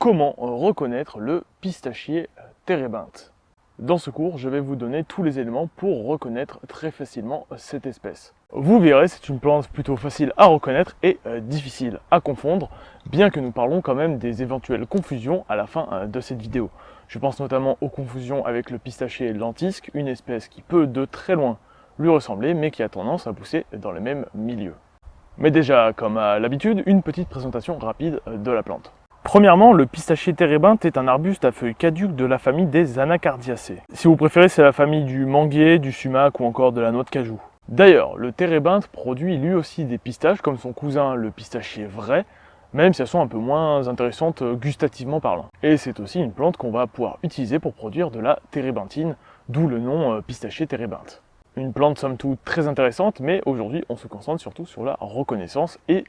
comment reconnaître le pistachier térébinthe. Dans ce cours, je vais vous donner tous les éléments pour reconnaître très facilement cette espèce. Vous verrez, c'est une plante plutôt facile à reconnaître et difficile à confondre, bien que nous parlons quand même des éventuelles confusions à la fin de cette vidéo. Je pense notamment aux confusions avec le pistachier lentisque, une espèce qui peut de très loin lui ressembler, mais qui a tendance à pousser dans le même milieu. Mais déjà, comme à l'habitude, une petite présentation rapide de la plante. Premièrement, le pistachier térébinthe est un arbuste à feuilles caduques de la famille des Anacardiacées. Si vous préférez, c'est la famille du manguier, du sumac ou encore de la noix de cajou. D'ailleurs, le térébinthe produit lui aussi des pistaches comme son cousin le pistachier vrai, même si elles sont un peu moins intéressantes gustativement parlant. Et c'est aussi une plante qu'on va pouvoir utiliser pour produire de la térébenthine, d'où le nom pistachier térébinthe. Une plante somme toute très intéressante, mais aujourd'hui on se concentre surtout sur la reconnaissance et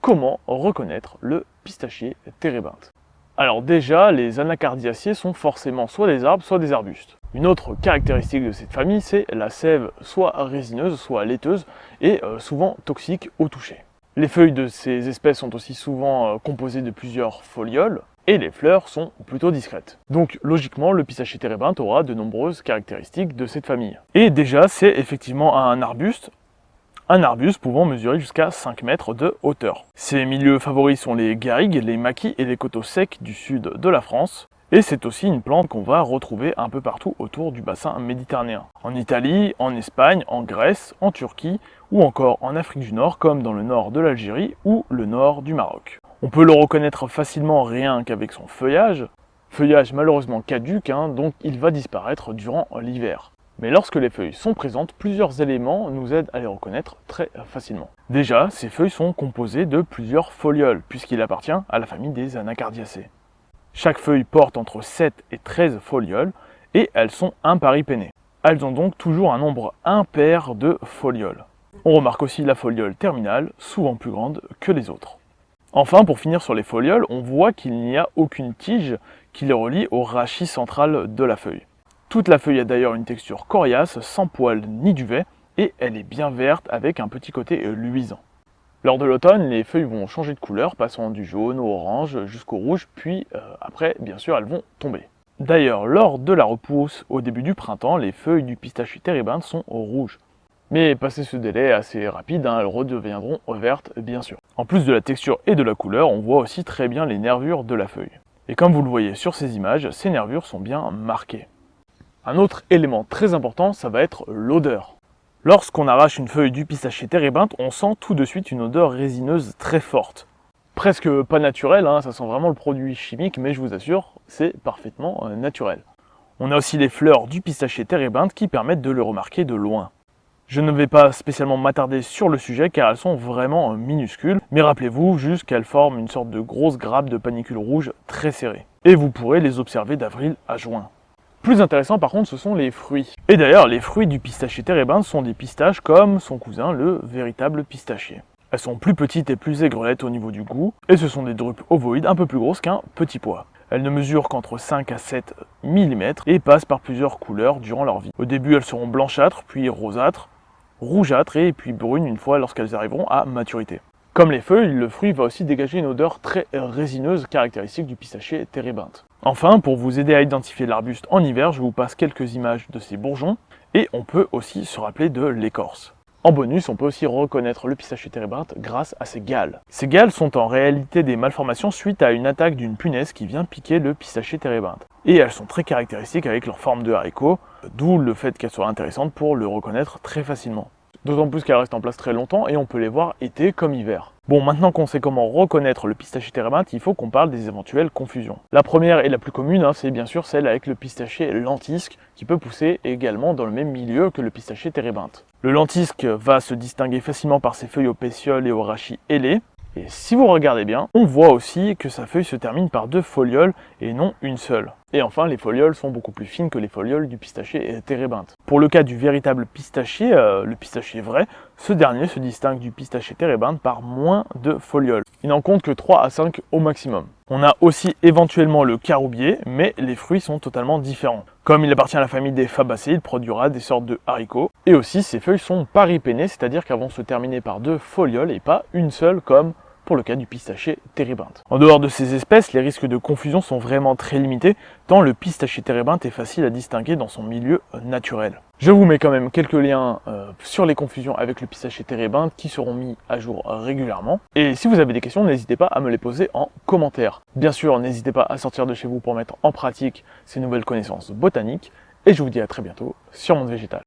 comment reconnaître le pistachier térébinthe. Alors déjà, les anacardiacées sont forcément soit des arbres, soit des arbustes. Une autre caractéristique de cette famille, c'est la sève soit résineuse, soit laiteuse et souvent toxique au toucher. Les feuilles de ces espèces sont aussi souvent composées de plusieurs folioles et les fleurs sont plutôt discrètes. Donc logiquement, le pistachier térébinthe aura de nombreuses caractéristiques de cette famille. Et déjà, c'est effectivement un arbuste pouvant mesurer jusqu'à 5 mètres de hauteur. Ses milieux favoris sont les garrigues, les maquis et les coteaux secs du sud de la France. Et c'est aussi une plante qu'on va retrouver un peu partout autour du bassin méditerranéen. En Italie, en Espagne, en Grèce, en Turquie ou encore en Afrique du Nord comme dans le nord de l'Algérie ou le nord du Maroc. On peut le reconnaître facilement rien qu'avec son feuillage malheureusement caduc, donc il va disparaître durant l'hiver. Mais lorsque les feuilles sont présentes, plusieurs éléments nous aident à les reconnaître très facilement. Déjà, ces feuilles sont composées de plusieurs folioles, puisqu'il appartient à la famille des Anacardiacées. Chaque feuille porte entre 7 et 13 folioles, et elles sont imparipennées. Elles ont donc toujours un nombre impair de folioles. On remarque aussi la foliole terminale, souvent plus grande que les autres. Enfin, pour finir sur les folioles, on voit qu'il n'y a aucune tige qui les relie au rachis central de la feuille. Toute la feuille a d'ailleurs une texture coriace, sans poils ni duvet, et elle est bien verte avec un petit côté luisant. Lors de l'automne, les feuilles vont changer de couleur, passant du jaune au orange jusqu'au rouge, puis après, bien sûr, elles vont tomber. D'ailleurs, lors de la repousse au début du printemps, les feuilles du pistachier térébinthe sont rouges. Mais passé ce délai assez rapide, elles redeviendront vertes, bien sûr. En plus de la texture et de la couleur, on voit aussi très bien les nervures de la feuille. Et comme vous le voyez sur ces images, ces nervures sont bien marquées. Un autre élément très important, ça va être l'odeur. Lorsqu'on arrache une feuille du pistachier térébinthe, on sent tout de suite une odeur résineuse très forte. Presque pas naturelle, ça sent vraiment le produit chimique, mais je vous assure, c'est parfaitement naturel. On a aussi les fleurs du pistachier térébinthe qui permettent de le remarquer de loin. Je ne vais pas spécialement m'attarder sur le sujet car elles sont vraiment minuscules, mais rappelez-vous juste qu'elles forment une sorte de grosse grappe de panicules rouges très serrées. Et vous pourrez les observer d'avril à juin. Plus intéressant par contre, ce sont les fruits. Et d'ailleurs, les fruits du pistachier térébinthe sont des pistaches comme son cousin, le véritable pistachier. Elles sont plus petites et plus aigrelettes au niveau du goût, et ce sont des drupes ovoïdes un peu plus grosses qu'un petit pois. Elles ne mesurent qu'entre 5 à 7 mm et passent par plusieurs couleurs durant leur vie. Au début, elles seront blanchâtres, puis rosâtres, rougeâtres et puis brunes une fois lorsqu'elles arriveront à maturité. Comme les feuilles, le fruit va aussi dégager une odeur très résineuse caractéristique du pistachier térébinthe. Enfin, pour vous aider à identifier l'arbuste en hiver, je vous passe quelques images de ses bourgeons et on peut aussi se rappeler de l'écorce. En bonus, on peut aussi reconnaître le pistachier térébinthe grâce à ses galles. Ces galles sont en réalité des malformations suite à une attaque d'une punaise qui vient piquer le pistachier térébinthe. Et elles sont très caractéristiques avec leur forme de haricot, d'où le fait qu'elles soient intéressantes pour le reconnaître très facilement. D'autant plus qu'elles restent en place très longtemps et on peut les voir été comme hiver. Bon, maintenant qu'on sait comment reconnaître le pistachier térébinthe, il faut qu'on parle des éventuelles confusions. La première et la plus commune, c'est bien sûr celle avec le pistachier lentisque, qui peut pousser également dans le même milieu que le pistachier térébinthe. Le lentisque va se distinguer facilement par ses feuilles aux pétioles et aux rachis ailés. Et si vous regardez bien, on voit aussi que sa feuille se termine par 2 folioles et non une seule. Et enfin, les folioles sont beaucoup plus fines que les folioles du pistachier térébinthe. Pour le cas du véritable pistachier, le pistachier vrai, ce dernier se distingue du pistachier térébinthe par moins de folioles. Il n'en compte que 3 à 5 au maximum. On a aussi éventuellement le caroubier, mais les fruits sont totalement différents. Comme il appartient à la famille des fabacées, il produira des sortes de haricots. Et aussi, ses feuilles sont paripennées, c'est-à-dire qu'elles vont se terminer par 2 folioles et pas une seule comme pour le cas du pistachier térébinthe. En dehors de ces espèces, les risques de confusion sont vraiment très limités, tant le pistachier térébinthe est facile à distinguer dans son milieu naturel. Je vous mets quand même quelques liens sur les confusions avec le pistachier térébinthe qui seront mis à jour régulièrement. Et si vous avez des questions, n'hésitez pas à me les poser en commentaire. Bien sûr, n'hésitez pas à sortir de chez vous pour mettre en pratique ces nouvelles connaissances botaniques. Et je vous dis à très bientôt sur Monde Végétal.